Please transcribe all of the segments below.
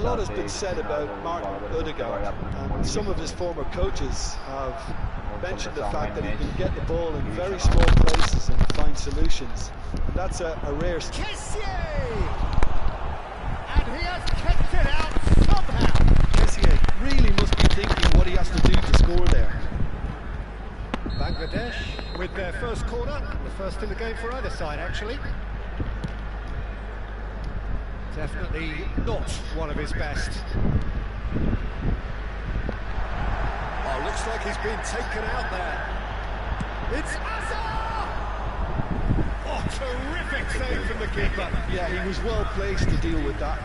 lot has been said about Martin Odegaard, and some of his former coaches have mentioned the fact that he can get the ball in very small places and find solutions. And that's a rare... And he has kicked it out somehow. Kessié really must be thinking what he has to do to score there. Bangladesh with their first corner, the first in the game for either side actually. Definitely not one of his best. Oh, looks like he's been taken out there. It's Azar! Oh, terrific save from the keeper. Yeah, he was well placed to deal with that.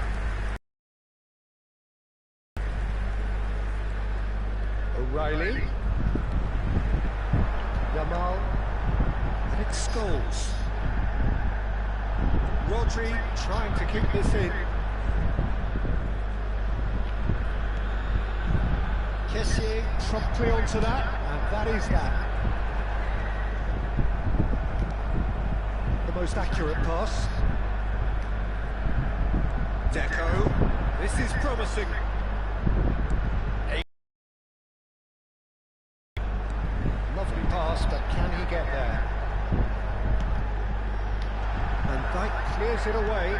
O'Reilly. Yamal. And it's Scholes. Rodri trying to keep this in. Kessié promptly onto that, and that is that. The most accurate pass. Deco. This is promising. Lovely pass, but can he get there? And Dyke clears it away.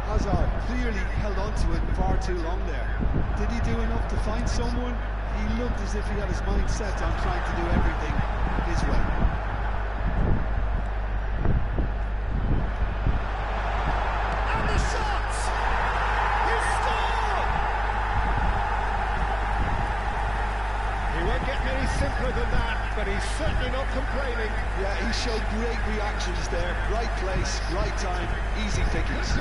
Hazard clearly held on to it far too long there. Did he do enough to find someone? He looked as if he had his mind set on trying to do everything his way. And the shot! He scored! He won't get any simpler than that, but he's certainly not complaining. Yeah, he showed great reactions there. Right place, right time, easy pickings.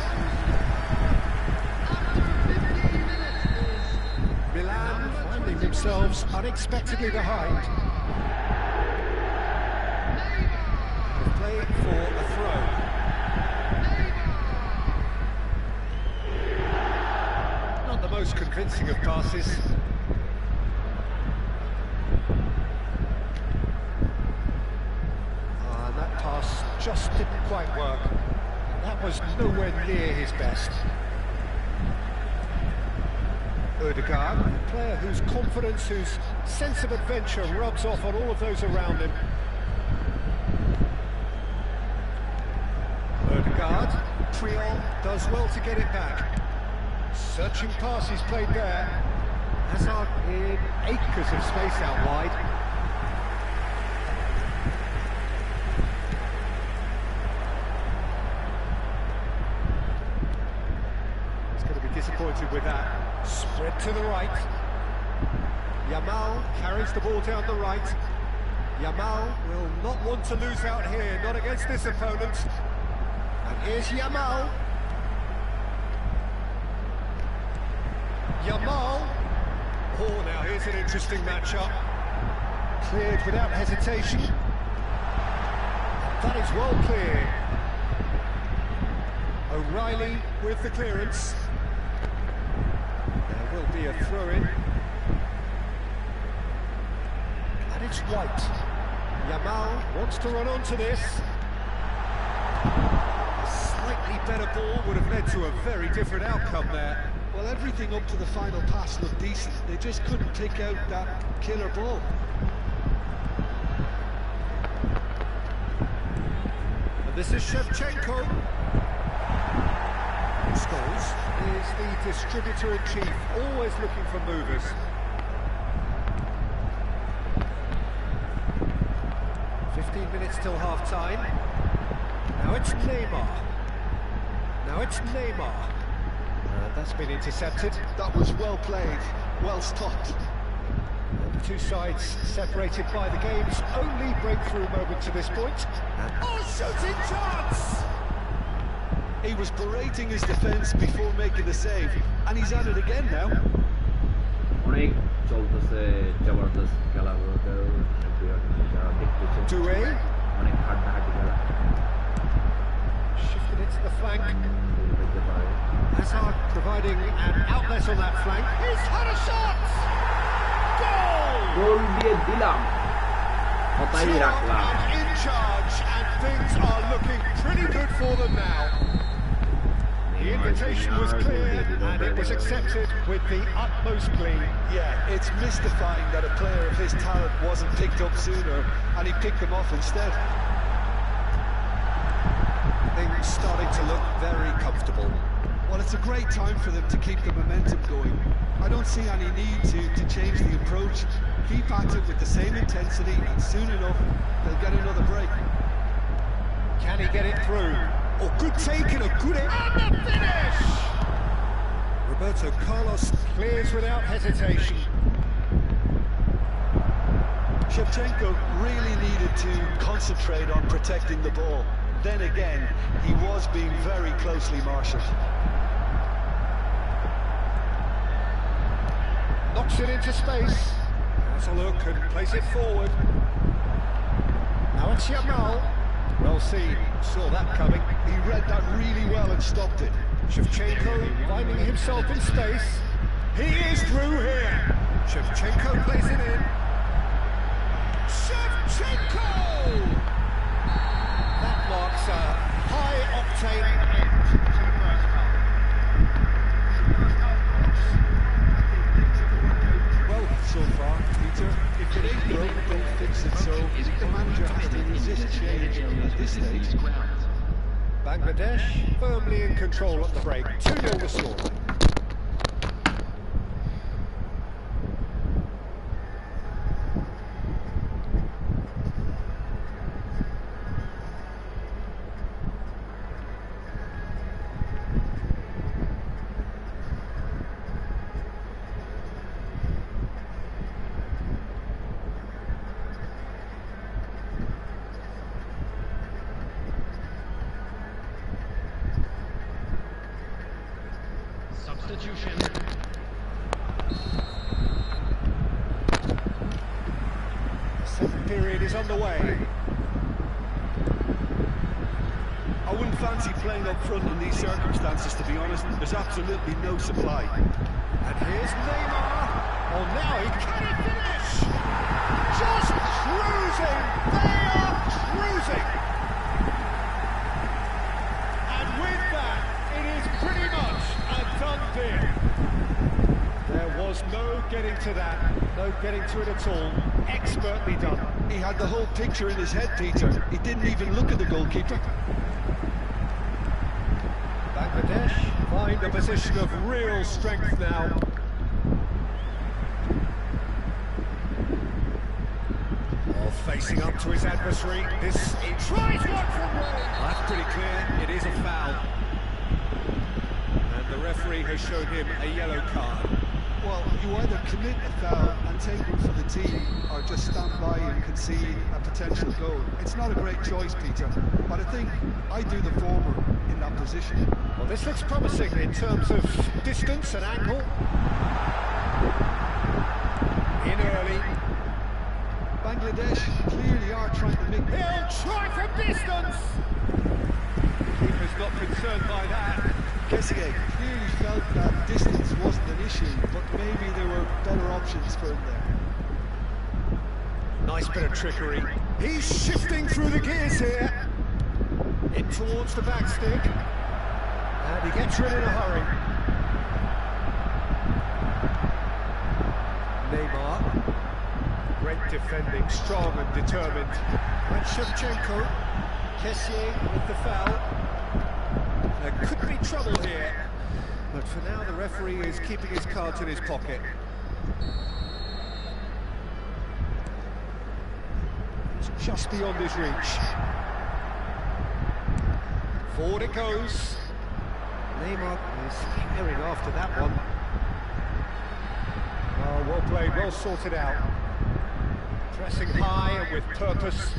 Milan finding themselves unexpectedly behind. They play for a throw. Not the most convincing of passes. That pass just didn't quite work. That was nowhere near his best. Odegaard, a player whose confidence, whose sense of adventure rubs off on all of those around him. Odegaard, Priol does well to get it back. Searching passes played there. Hazard in acres of space out wide. He's going to be disappointed with that. Spread to the right. Yamal carries the ball down the right. Yamal will not want to lose out here, not against this opponent. And here's Yamal. Yamal. Oh, now here's an interesting matchup. Cleared without hesitation. That is well cleared. O'Reilly with the clearance. There will be a throw-in. And it's White. Yamal wants to run onto this. A slightly better ball would have led to a very different outcome there. Well, everything up to the final pass looked decent. They just couldn't pick out that killer ball. And this is Shevchenko. Scholes is the distributor-in-chief, always looking for movers. Minutes till half-time. Now it's Neymar. That's been intercepted. That was well played, well stopped. The two sides separated by the game's only breakthrough moment to this point. Oh, shooting chance! He was berating his defence before making the save, and he's at it again now. Doué. Shifted it to the flank. Hazard providing an outlet on that flank. He's had a shot! Goal! In charge, and things are looking pretty good for them now. He The invitation was clear and it was accepted with the utmost glee. Yeah, it's mystifying that a player of his talent wasn't picked up sooner and he picked them off instead. Things starting to look very comfortable. Well, it's a great time for them to keep the momentum going. I don't see any need to change the approach. Keep at it with the same intensity and soon enough they'll get another break. Can he get it through? Oh, good take and a good aim. And the finish! Roberto Carlos clears without hesitation. Shevchenko really needed to concentrate on protecting the ball. Then again, he was being very closely marshalled. Knocks it into space. Has a look and plays it forward. Now it's Yamal. Well seen, saw that coming. He read that really well and stopped it. Shevchenko finding himself in space. He is through here. Shevchenko plays it in. Shevchenko! That marks a high-octane. Well, so far, Peter, if it ain't broke, don't fix it. So the manager has to resist change at this stage. Bangladesh firmly in control at the break. 2-0 the score. Substitution. Second period is underway. I wouldn't fancy playing up front in these circumstances, to be honest. There's absolutely no supply. And here's Neymar. Oh, now he can finish! Just cruising! They are cruising! And with that, it is pretty much a done deal. There was no getting to that, no getting to it at all. Expertly done. He had the whole picture in his head, Peter. He didn't even look at the goalkeeper. Bangladesh find a position of real strength now. Oh, facing up to his adversary. This he tries one from way. That's pretty clear. It is a foul. And the referee has shown him a yellow card. Well, you either commit a foul and take one for the team, or just stand by and concede a potential goal. It's not a great choice, Peter, but I think I do the former in that position. Well, this looks promising in terms of distance and angle. In early. Bangladesh clearly are trying to make... He'll try from distance! Keeper's not concerned by that. Kessie clearly felt that distance wasn't an issue, but maybe there were better options for him there. Nice bit of trickery. He's shifting through the gears here. In towards the back stick. And he gets rid in a hurry. Neymar. Great defending, strong and determined. And Shevchenko. Kessie with the foul. There could be trouble here, but for now the referee is keeping his cards in his pocket. It's just beyond his reach. Forward it goes. Neymar is carrying after that one. Oh, well played, well sorted out. Pressing high and with purpose.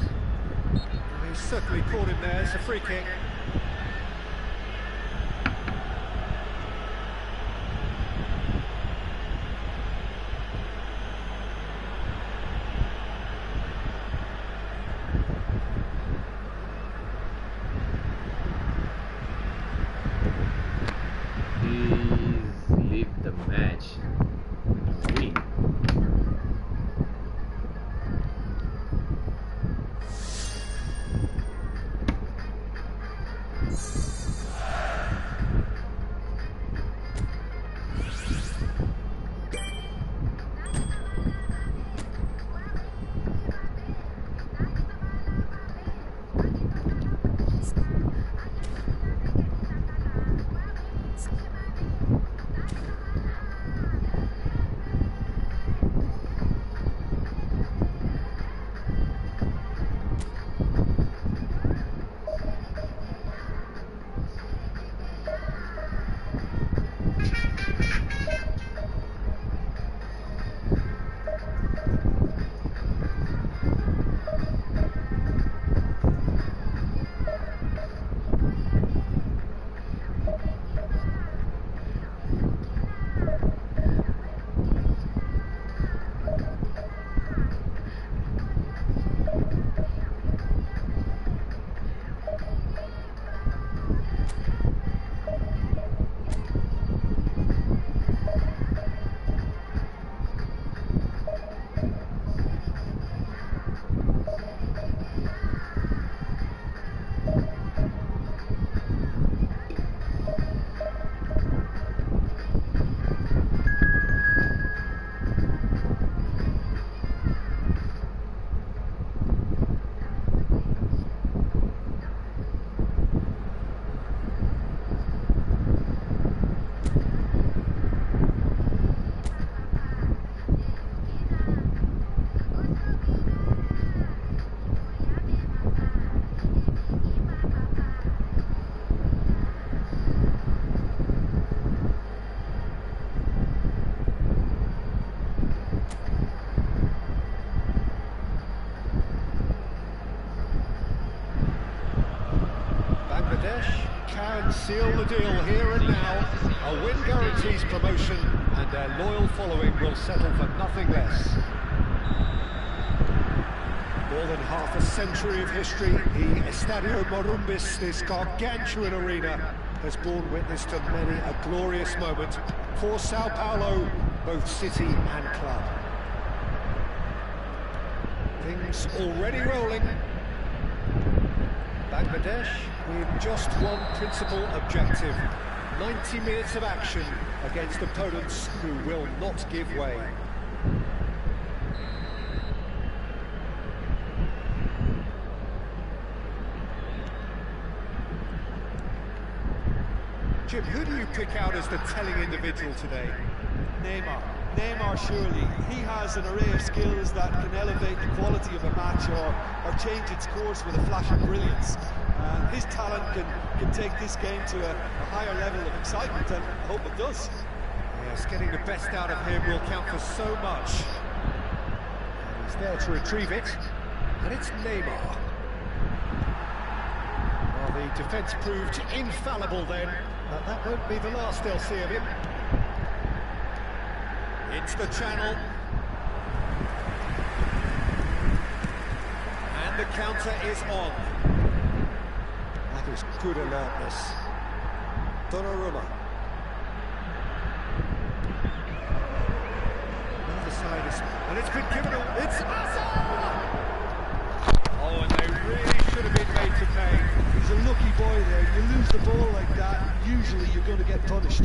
He's certainly caught him there, it's a free kick. Leave the match. Win. seal the deal here and now. A win guarantees promotion, and their loyal following will settle for nothing less. More than half a century of history, the Estadio Morumbis, this gargantuan arena, has borne witness to many a glorious moment for Sao Paulo, both city and club. Things already rolling. Bangladesh with just one principal objective: 90 minutes of action against opponents who will not give way. Jim, who do you pick out as the telling individual today? Neymar, surely. He has an array of skills that can elevate the quality of a match or change its course with a flash of brilliance. His talent can take this game to a higher level of excitement, and I hope it does. Yes, getting the best out of him will count for so much. And he's there to retrieve it, and it's Neymar. Well, the defence proved infallible then, but that won't be the last they'll see of him. Into the channel. And the counter is on. That is good alertness. Donnarumma. The other side is... and it's been given a... it's Hazard! Oh, and they really should have been made to pay. He's a lucky boy there. You lose the ball like that, usually you're going to get punished.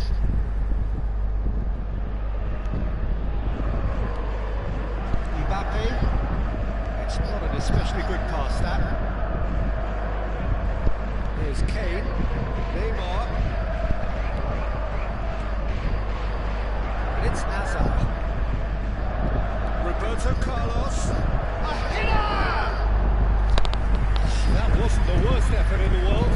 It's not an especially good pass, that. Here's Kane, Neymar, and it's Hazard. Roberto Carlos, a header! That wasn't the worst effort in the world.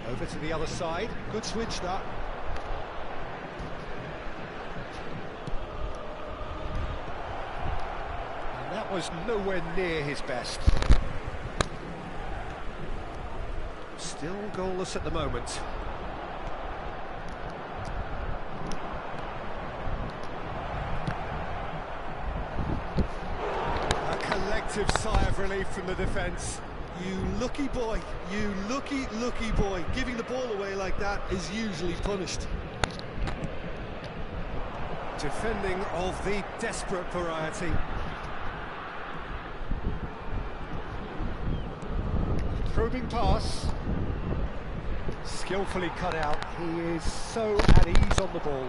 Over to the other side. Good switch, that. And that was nowhere near his best. Still goalless at the moment. A collective sigh of relief from the defence. You lucky boy, you lucky boy. Giving the ball away like that is usually punished. Defending of the desperate variety. Probing pass. Skillfully cut out. He is so at ease on the ball.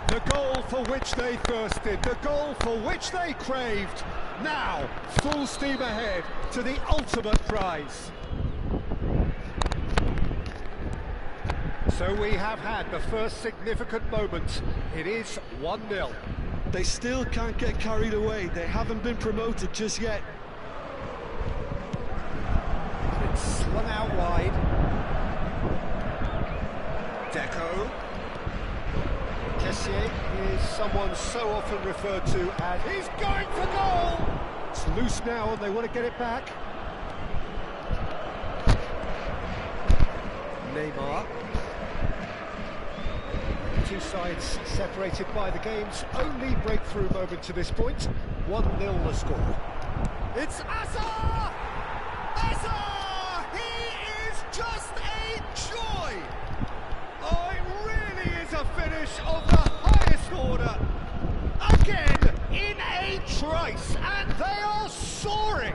The goal for which they thirsted, the goal for which they craved. Now, full steam ahead to the ultimate prize. So we have had the first significant moment. It is 1-0. They still can't get carried away. They haven't been promoted just yet. It's slung out wide. Deco. Kessié is someone so often referred to as... he's going for goal! It's loose now and they want to get it back. Neymar. Two sides separated by the game's only breakthrough moment to this point. 1-0 the score. It's Hazard! Hazard! He is just a joy! Oh, it really is a finish of the highest order. Again, in a trice, and they are soaring.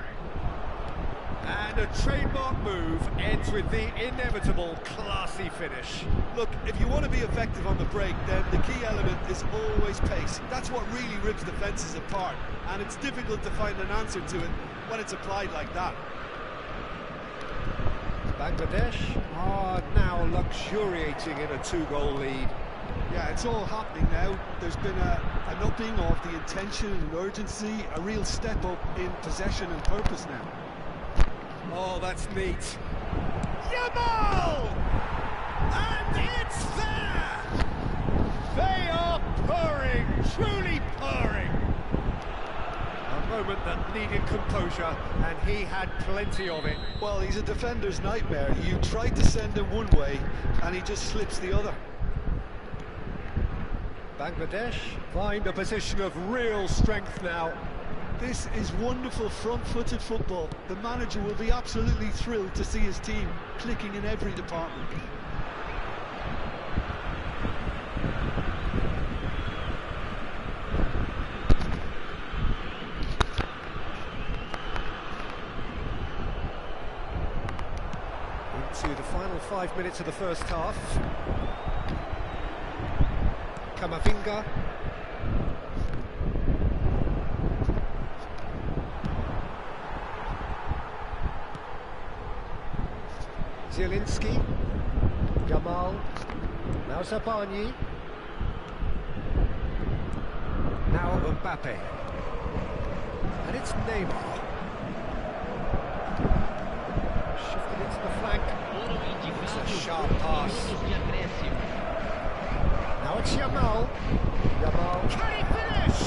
And a trademark move ends with the inevitable classy finish. Look, if you want to be effective on the break, then the key element is always pace. That's what really rips defences apart, and it's difficult to find an answer to it when it's applied like that. Bangladesh are now luxuriating in a 2-goal lead. Yeah, it's all happening now. There's been an upping of the intention and urgency, a real step up in possession and purpose now. Oh, that's neat. Yamal! And it's there! They are purring, truly purring. A moment that needed composure, and he had plenty of it. Well, he's a defender's nightmare. You try to send him one way, and he just slips the other. Bangladesh find a position of real strength now. This is wonderful front-footed football. The manager will be absolutely thrilled to see his team clicking in every department. Into the final 5 minutes of the first half. Kamavinga. Zielinski. Yamal. Now Zabani. Now Mbappe. And it's Neymar. Shifted into the flank. It's a sharp pass. Now it's Yamal. Yamal. Can he finish?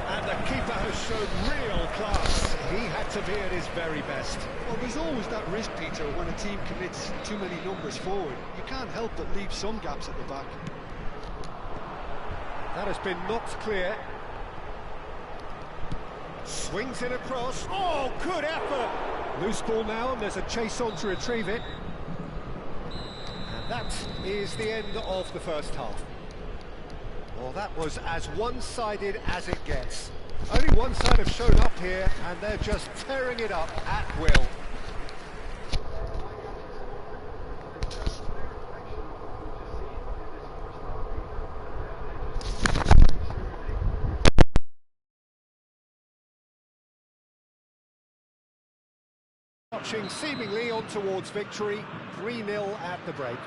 And the keeper has shown real class. He had to be at his very best. Well, there's always that risk, Peter, when a team commits too many numbers forward. You can't help but leave some gaps at the back. That has been knocked clear. Swings it across. Oh, good effort! Loose ball now, and there's a chase on to retrieve it. And that is the end of the first half. Well, that was as one-sided as it gets. Only one side have shown up here, and they're just tearing it up at will. Marching seemingly on towards victory, 3-0 at the break.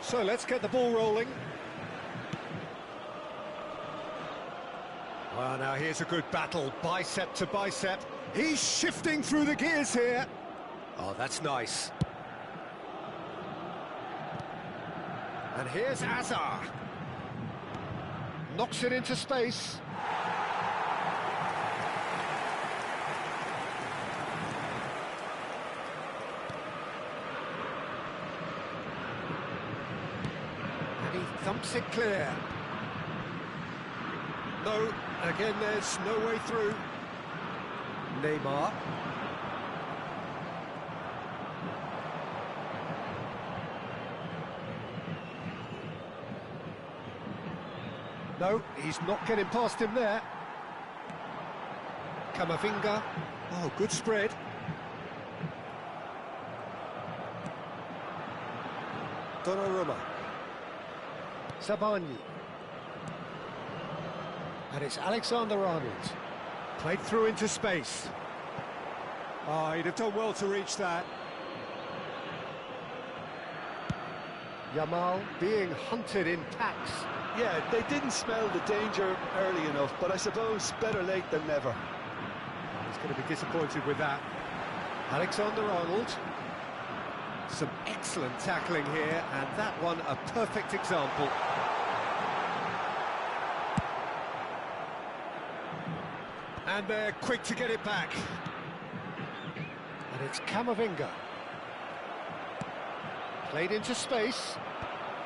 So let's get the ball rolling. Well, now here's a good battle, bicep to bicep. He's shifting through the gears here. Oh, that's nice. And here's Azar. Knocks it into space. Thumps it clear. No, again there's no way through. Neymar. No, he's not getting past him there. Kamavinga. Oh, good spread. Donnarumma. Zabani. And it's Alexander-Arnold. Played through into space. Oh, he'd have done well to reach that. Yamal being hunted in packs. Yeah, they didn't smell the danger early enough, but I suppose better late than never. He's going to be disappointed with that. Alexander-Arnold. Some excellent tackling here, and that one a perfect example. And they're quick to get it back. And it's Kamavinga. Played into space.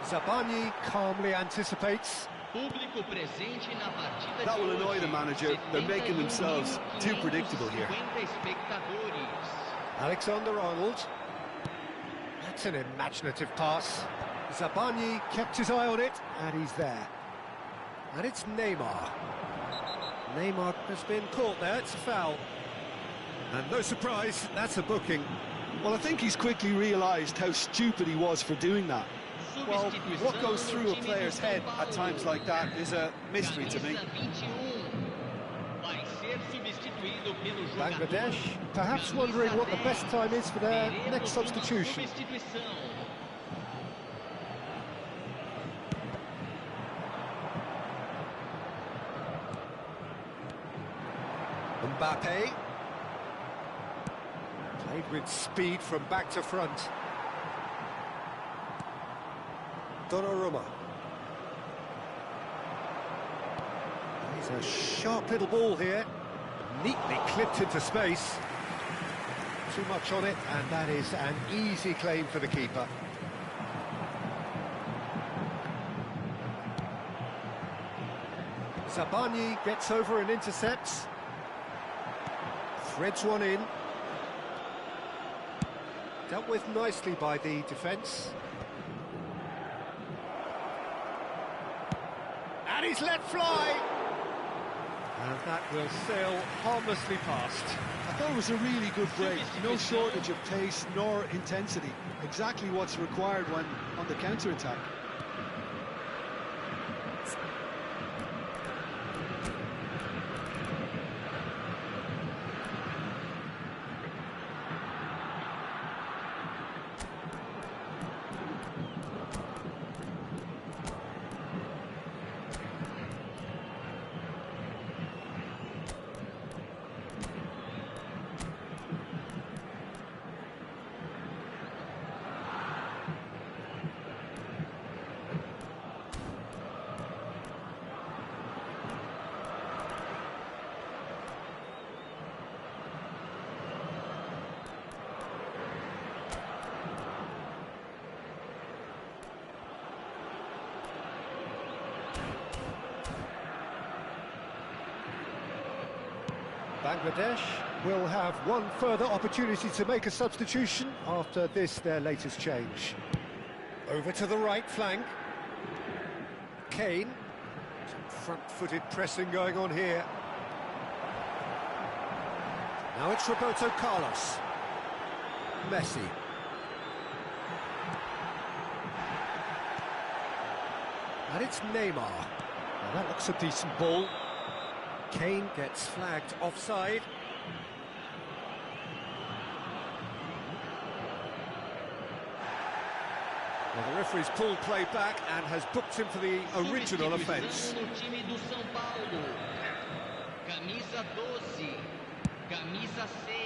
Zabani calmly anticipates. That will annoy the manager. They're making themselves too predictable here. Alexander-Arnold. That's an imaginative pass. Zabani kept his eye on it, and he's there. And it's Neymar. Neymar has been caught there, it's a foul. And no surprise, that's a booking. Well, I think he's quickly realised how stupid he was for doing that. Well, what goes through a player's head at times like that is a mystery to me. Bangladesh perhaps wondering what the best time is for their next substitution. Mbappe. Played with speed from back to front. Donnarumma. He's a sharp little ball here. Neatly clipped into space. Too much on it, and that is an easy claim for the keeper. Zabani gets over and intercepts. Threads one in. Dealt with nicely by the defence. And he's let fly! And that will sail harmlessly past. I thought it was a really good break. No shortage of pace nor intensity. Exactly what's required when on the counter-attack. Bangladesh will have one further opportunity to make a substitution after this, their latest change. Over to the right flank. Kane. Some front-footed pressing going on here. Now it's Roberto Carlos. Messi. And it's Neymar. Now that looks a decent ball. Kane gets flagged offside. Well, the referee's pulled play back and has booked him for the original offence. Camisa 12, camisa 6,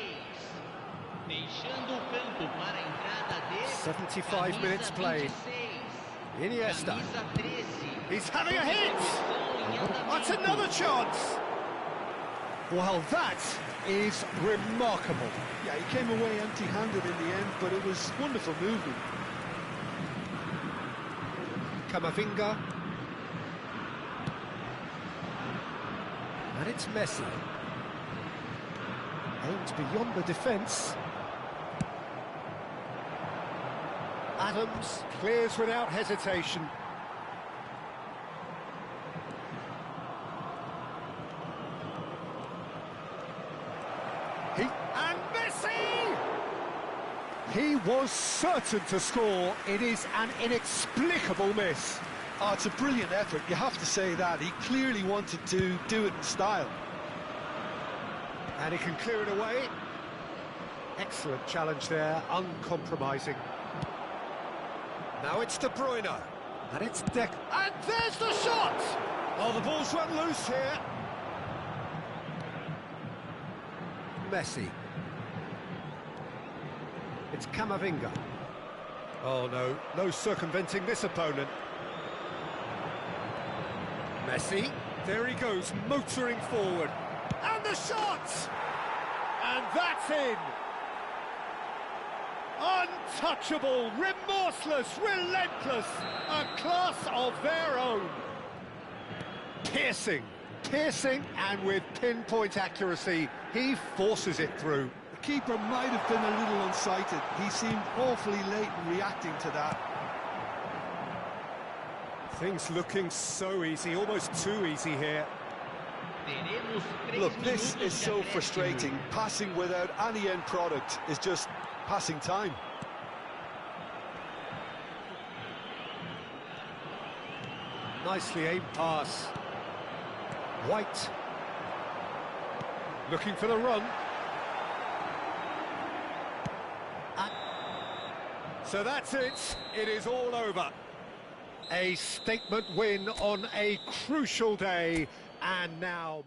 deixando o campo para a entrada de 75 minutes played. Iniesta. camisa 13. He's having a hit! That's another chance! Well, that is remarkable. Yeah, he came away empty-handed in the end, but it was wonderful movement. Camavinga. And it's Messi. Aimed beyond the defence. Adams clears without hesitation. And Messi! He was certain to score. It is an inexplicable miss. Oh, it's a brilliant effort, you have to say that. He clearly wanted to do it in style. And he can clear it away. Excellent challenge there, uncompromising. Now it's De Bruyne. And it's Deck. And there's the shot! Oh, the ball's run loose here. Messi. It's Camavinga. Oh no, no circumventing this opponent. Messi, there he goes, motoring forward. And the shot! And that's in! Untouchable, remorseless, relentless, a class of their own. Piercing, and with pinpoint accuracy, he forces it through. The keeper might have been a little unsighted. He seemed awfully late in reacting to that. Things looking so easy, almost too easy here. Teremos 3 Look, this minutos is de so acréscimo. frustrating. Passing without any end product is just passing time. Nicely aimed pass. White. Looking for the run. So that's it. It is all over. A statement win on a crucial day. And now...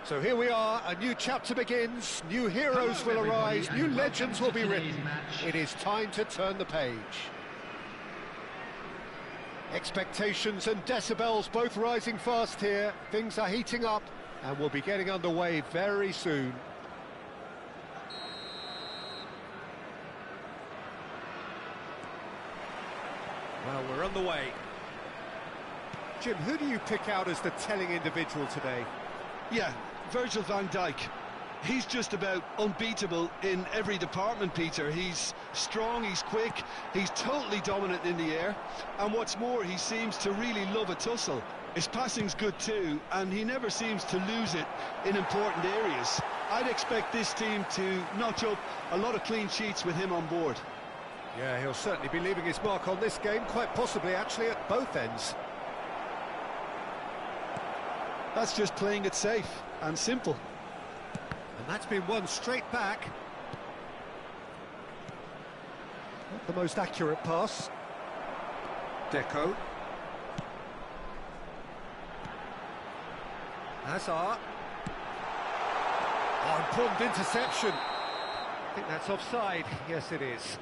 So here we are, a new chapter begins, new heroes will arise, new legends will be written. It is time to turn the page. Expectations and decibels both rising fast here. Things are heating up and we'll be getting underway very soon. Well, we're on the way. Jim, who do you pick out as the telling individual today? Yeah, Virgil van Dijk. He's just about unbeatable in every department, Peter. He's strong, he's quick, he's totally dominant in the air. And what's more, he seems to really love a tussle. His passing's good too, and he never seems to lose it in important areas. I'd expect this team to notch up a lot of clean sheets with him on board. Yeah, he'll certainly be leaving his mark on this game, quite possibly actually at both ends. That's just playing it safe and simple. And that's been won straight back. Not the most accurate pass. Deco. Hazard. Oh, important interception. I think that's offside. Yes, it is.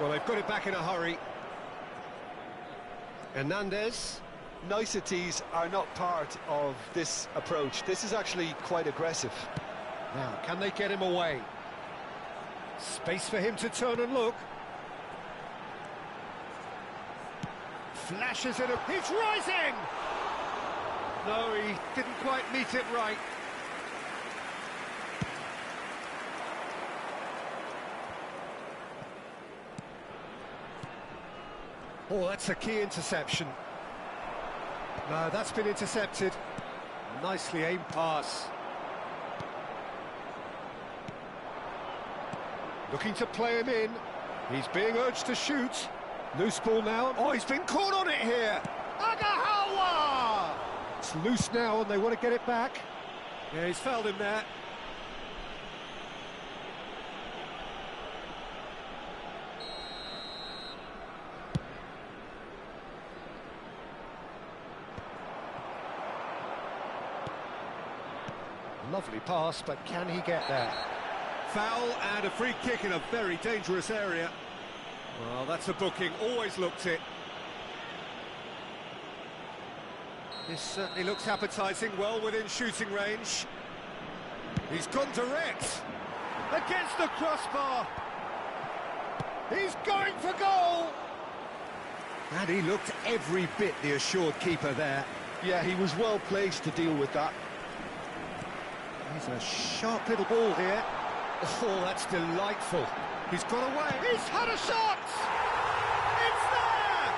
Well, they've got it back in a hurry. Hernandez. Niceties are not part of this approach. This is actually quite aggressive. Now, can they get him away? Space for him to turn and look. Flashes it up. He's rising! No, he didn't quite meet it right. Oh, that's a key interception. No, that's been intercepted. Nicely aimed pass. Looking to play him in. He's being urged to shoot. Loose ball now. Oh, he's been caught on it here. Agahawa! It's loose now and they want to get it back. Yeah, he's fouled him there. Lovely pass, but can he get there? Foul and a free kick in a very dangerous area. Well, that's a booking, always looked it. This certainly looks appetising, well within shooting range. He's gone direct, against the crossbar. He's going for goal! And he looked every bit the assured keeper there. Yeah, he was well placed to deal with that. He's a sharp little ball here. Oh, that's delightful. He's got away. He's had a shot! It's there!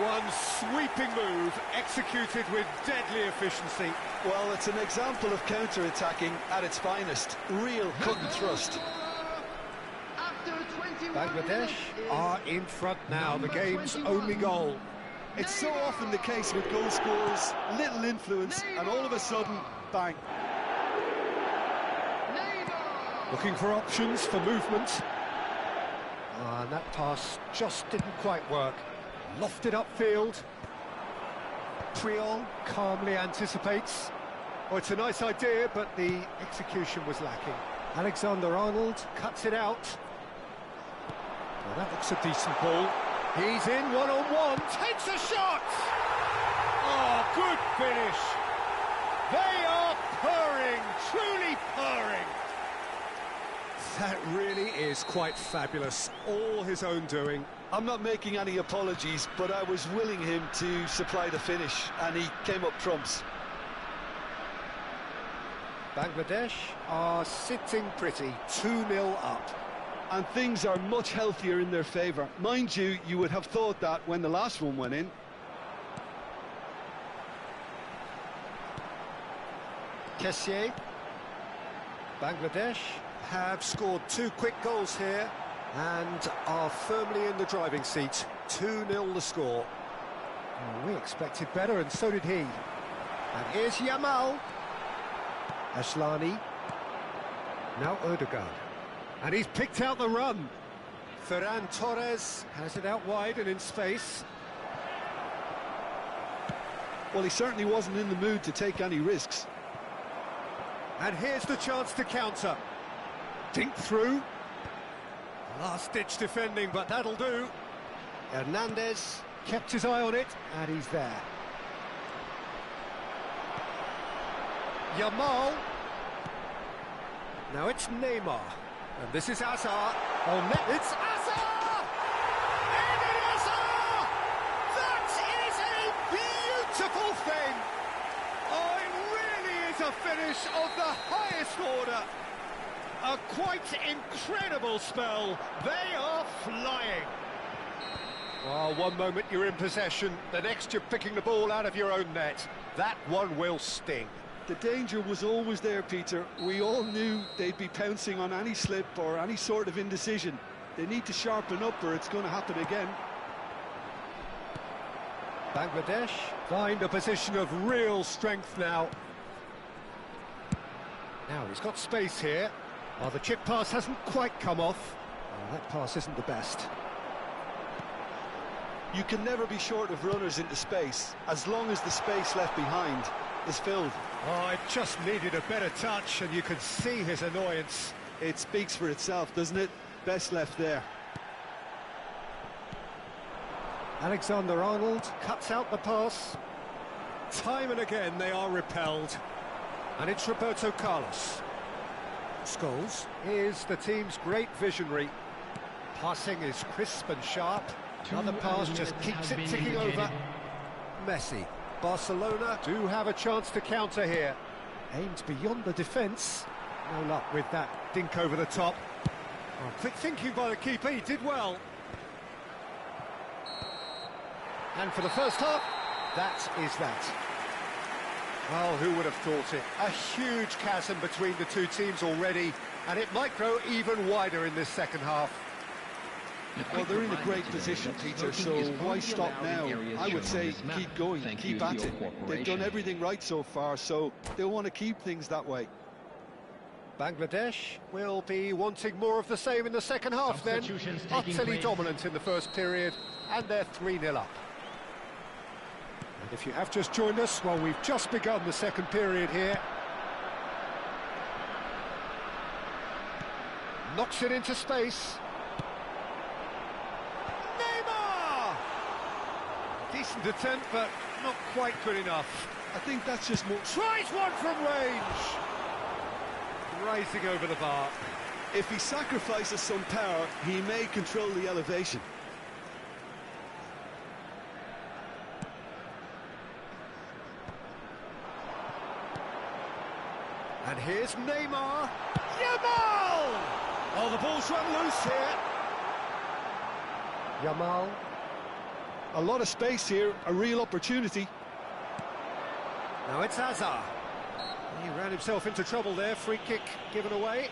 One sweeping move, executed with deadly efficiency. Well, it's an example of counter-attacking at its finest. Real cut and thrust. Bangladesh are in front now, the game's only goal. It's so often the case with goal scorers, little influence, and all of a sudden, bang. Looking for options for movement. And that pass just didn't quite work. Lofted upfield. Priol calmly anticipates. Oh, it's a nice idea, but the execution was lacking. Alexander-Arnold cuts it out. Well, that looks a decent ball. He's in one-on-one, takes a shot! Oh, good finish! They are purring, truly purring! That really is quite fabulous, all his own doing. I'm not making any apologies, but I was willing him to supply the finish, and he came up trumps. Bangladesh are sitting pretty, 2-0 up. And things are much healthier in their favour. Mind you, you would have thought that when the last one went in. Kessié. Bangladesh have scored 2 quick goals here and are firmly in the driving seat. 2-0 the score. Oh, we expected better, and so did he. And here's Yamal. Ashlani. Now Ødegaard. And he's picked out the run. Ferran Torres has it out wide and in space. Well, he certainly wasn't in the mood to take any risks. And here's the chance to counter. Dink through. Last-ditch defending, but that'll do. Hernandez kept his eye on it, and he's there. Yamal. Now it's Neymar. And this is Hazard. Oh, it's Hazard! Eden Hazard! That is a beautiful thing! Oh, it really is a finish of the highest order. A quite incredible spell. They are flying. Well, one moment you're in possession, the next you're picking the ball out of your own net. That one will sting. The danger was always there, Peter. We all knew they'd be pouncing on any slip or any sort of indecision. They need to sharpen up or it's going to happen again. Bangladesh find a position of real strength now. Now he's got space here. Oh, the chip pass hasn't quite come off. Oh, that pass isn't the best. You can never be short of runners into space, as long as the space left behind is filled. Oh, it just needed a better touch, and you could see his annoyance. It speaks for itself, doesn't it? Best left there. Alexander-Arnold cuts out the pass. Time and again they are repelled. And it's Roberto Carlos. Scholes is the team's great visionary. Passing is crisp and sharp. Another pass just keeps it ticking over. Messi. Barcelona do have a chance to counter here. Aimed beyond the defence. No luck with that dink over the top. Oh, quick thinking by the keeper, he did well. And for the first half, that is that. Well, who would have thought it? A huge chasm between the two teams already, and it might grow even wider in this second half. Well, they're in a great position, Peter, so why stop now? I would say keep going, keep at it. They've done everything right so far, so they'll want to keep things that way. Bangladesh will be wanting more of the same in the second half then. Utterly dominant in the first period, and they're 3-0 up. And if you have just joined us, well, we've just begun the second period here. Knocks it into space. Neymar! Decent attempt, but not quite good enough. I think that's just more... Tries one from range! Rising over the bar. If he sacrifices some power, he may control the elevation. And here's Neymar. Yamal! Oh, the ball's run loose here. Yamal. A lot of space here, a real opportunity. Now it's Hazard. He ran himself into trouble there. Free kick given away.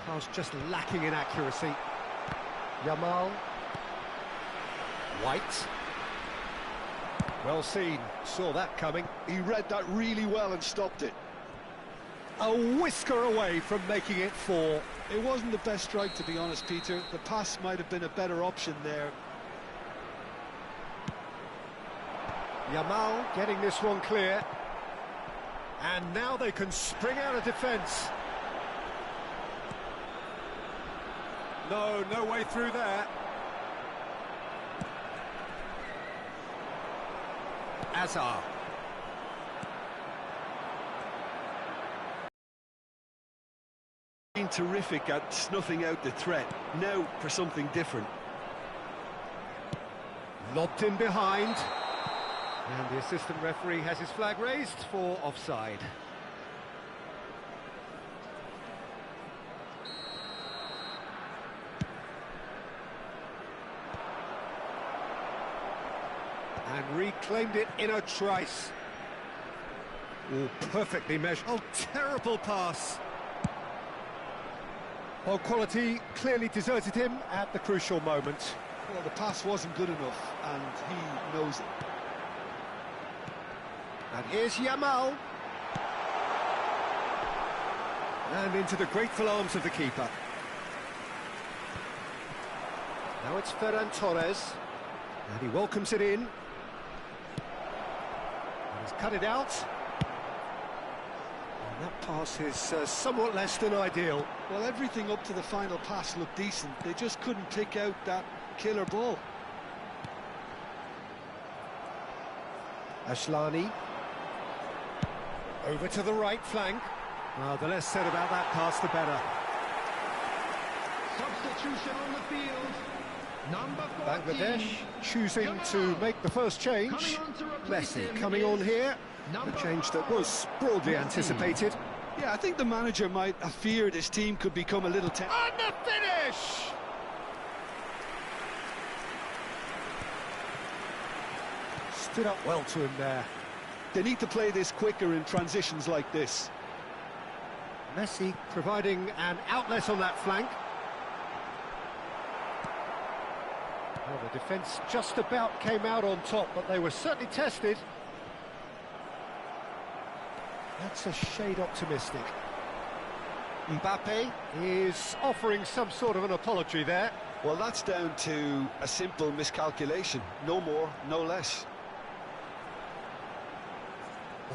Pass just lacking in accuracy. Yamal. White. Well seen. Saw that coming. He read that really well and stopped it. A whisker away from making it 4. It wasn't the best strike, to be honest, Peter. The pass might have been a better option there. Yamal getting this one clear. And now they can spring out of defence. No way through there. Hazard. Been terrific at snuffing out the threat. Now for something different. Lobbed in behind. And the assistant referee has his flag raised for offside. And reclaimed it in a trice. Oh, perfectly measured. Oh, terrible pass. Well, quality clearly deserted him at the crucial moment. Well, the pass wasn't good enough, and he knows it. And here's Yamal. And into the grateful arms of the keeper. Now it's Ferran Torres. And he welcomes it in. And he's cut it out. And that pass is somewhat less than ideal. Well, everything up to the final pass looked decent. They just couldn't pick out that killer ball. Ashlani. Over to the right flank. Well, the less said about that pass, the better. Substitution on the field. Number 14. Bangladesh choosing to make the first change. Messi coming on here. A change that was broadly anticipated. Yeah, I think the manager might have feared his team could become a little... And the finish! Stood up well to him there. They need to play this quicker in transitions like this. Messi providing an outlet on that flank. Well, the defence just about came out on top, but they were certainly tested. That's a shade optimistic. Mbappe is offering some sort of an apology there. Well, that's down to a simple miscalculation. No more, no less.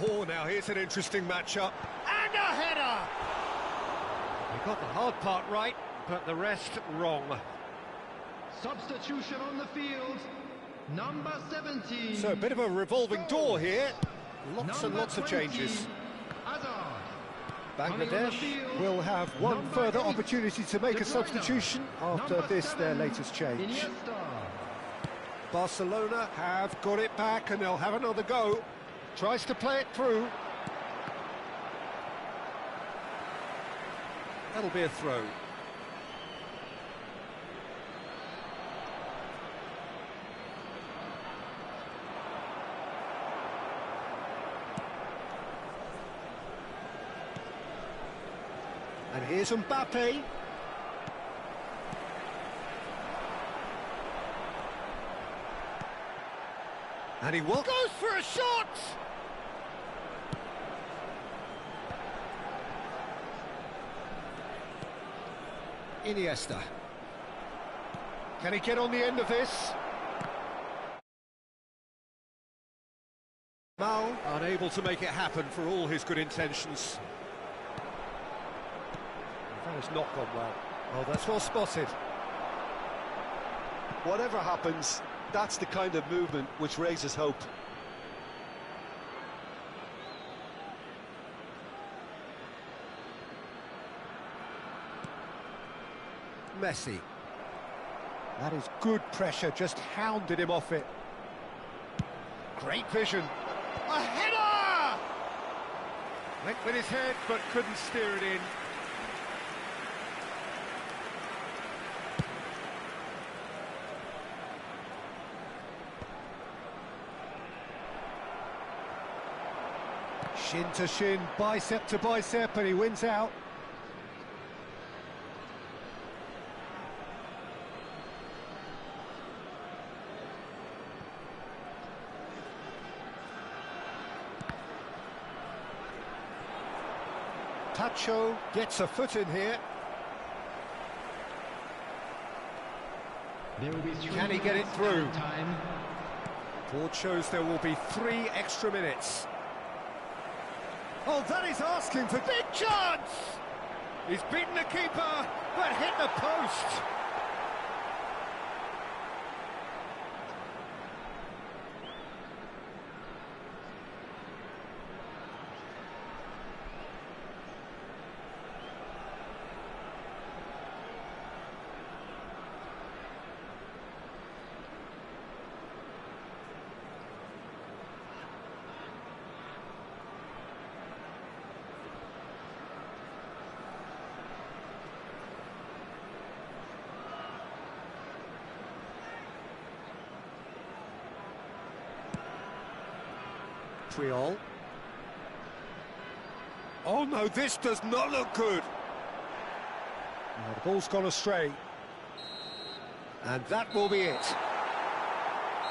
Oh, now here's an interesting matchup. And a header! They got the hard part right, but the rest wrong. Substitution on the field. Number 17. So a bit of a revolving door here. Lots and lots of changes. Bangladesh will have one further opportunity to make a substitution after this, their latest change. Barcelona have got it back and they'll have another go. Tries to play it through. That'll be a throw. And here's Mbappe. And he will goes for a shot! Iniesta. Can he get on the end of this? Mal unable to make it happen for all his good intentions. That has not gone well. Oh, that's well spotted. Whatever happens, that's the kind of movement which raises hope. Messi. That is good pressure, just hounded him off it. Great vision. A header! Went with his head, but couldn't steer it in. Shin to shin, bicep to bicep, and he wins out. Tacho gets a foot in here. Can he get it through? Board shows there will be 3 extra minutes. Oh, that is asking for big chance! He's beaten the keeper, but hit the post. Triol. Oh no, this does not look good. The ball's gone astray. And that will be it.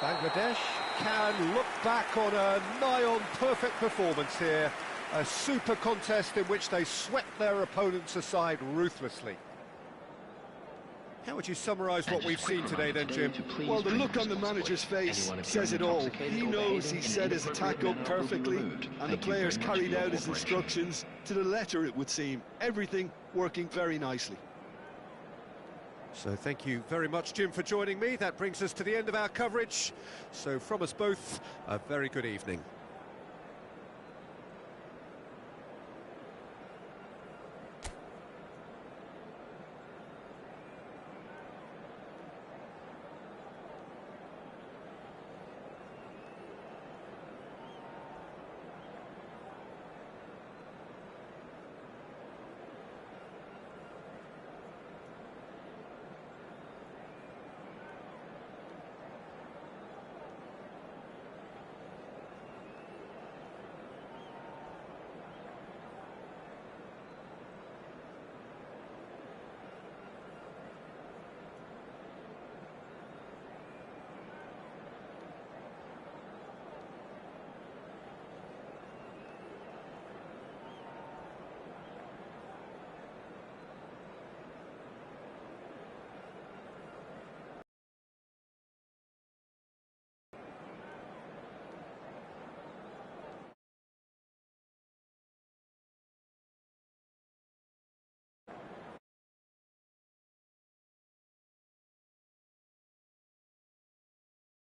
Bangladesh can look back on a nigh-on perfect performance here. A super contest in which they swept their opponents aside ruthlessly. How would you summarise what we've seen today then, Jim? Well, the look on the manager's face says it all. He knows he set his attack up perfectly, and the players carried out his instructions to the letter, it would seem. Everything working very nicely. So thank you very much, Jim, for joining me. That brings us to the end of our coverage. So from us both, a very good evening.